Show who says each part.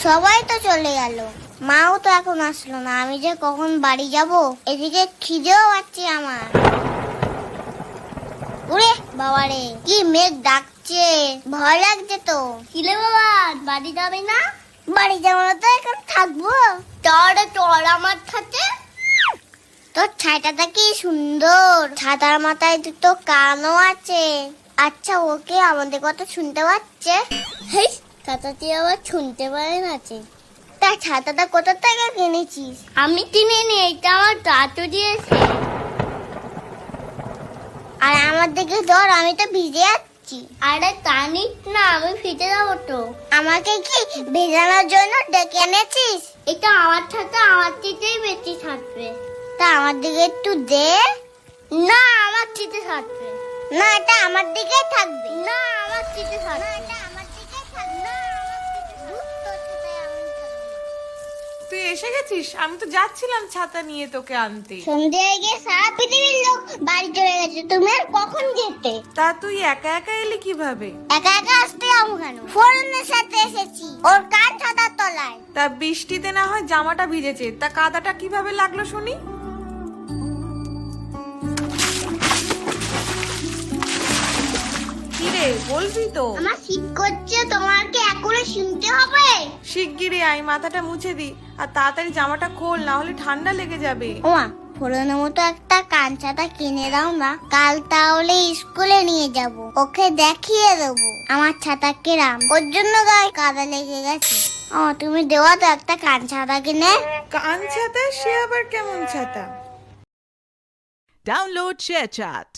Speaker 1: সবাই তো চলে গেল, মাও তো এখন আসলো না। আমি যে কখন বাড়ি যাব, এদিকে খিদেও পাচ্ছে আমার। ওরে বাবারে, কি মেঘ ডাকছে, ভয় লাগছে তো। কিলে বাবা, বাড়ি যাবে না? বাড়ি যাবো না তো এখন থাকবো। চল আমার সাথে। তোর ছাতাটা কি সুন্দর, ছাতার মাথায় দুটো কানও আছে। আচ্ছা, ওকে আমাদের কথা শুনতে পাচ্ছে? হেই, ছাতাটি আবার শুনতে পারে না। তা ছাতাটা কোথা থেকে কিনেছিস? আমি কিনিনি, এটা আমার দাদু দিয়েছে। আর আমার দিকে ধর, আমি তো ভিজে যাচ্ছি। আরে কানিস না, আমি ভিজে যাবো তো। আমাকে কি ভেজানোর জন্য ডেকে এনেছিস? এটা আমার ছাতা, আমার চিতেই বেশি থাকবে। তা আমার দিকে একটু দে। না, আমার চিতে থাকবে না, এটা আমার দিকে থাকবে না, আমার চিতে থাকবে না, এটা আমার দিকে থাকবে না।
Speaker 2: তুই এসে গেছিস? আমি তো যাচ্ছিলাম ছাতা নিয়ে তোকে আনতে।
Speaker 1: সন্ধ্যে হয়ে গিয়ে সারা পৃথিবীর লোক বাড়ি চলে গেছে, তুমি আর কখন যেতে?
Speaker 2: তা তুই একা একা এলি কিভাবে?
Speaker 1: একা একা আসতে যাবো কেন? ফোরনের সাথে এসেছি, ওর কান ছাতার তলায়।
Speaker 2: তা বৃষ্টিতে না হয় জামাটা ভিজেছে, তা কাদাটা কিভাবে লাগলো শুনি? কিরে, বলবি তো?
Speaker 1: আমার শীত করছে, তোমার কি এখনই শুনতে হবে?
Speaker 2: শিগগিরই আয়, মাথাটা মুছে দি, আর তাড়াতাড়ি জামাটা খোল, না হলে ঠান্ডা লেগে যাবে।
Speaker 1: ওমা, ফোরনের মতো একটা কান ছাতা কিনে দাও না, কাল তাহলে স্কুলে নিয়ে যাব, ওকে দেখিয়ে দেবো আমার ছাতা কিরাম। ওর জন্য গায়ে কাদা লেগে গেছে। তুমি দেওয়া তো একটা কান ছাতা কিনে।
Speaker 2: কান ছাতা? সে আবার কেমন ছাতা?
Speaker 3: Download ShareChat.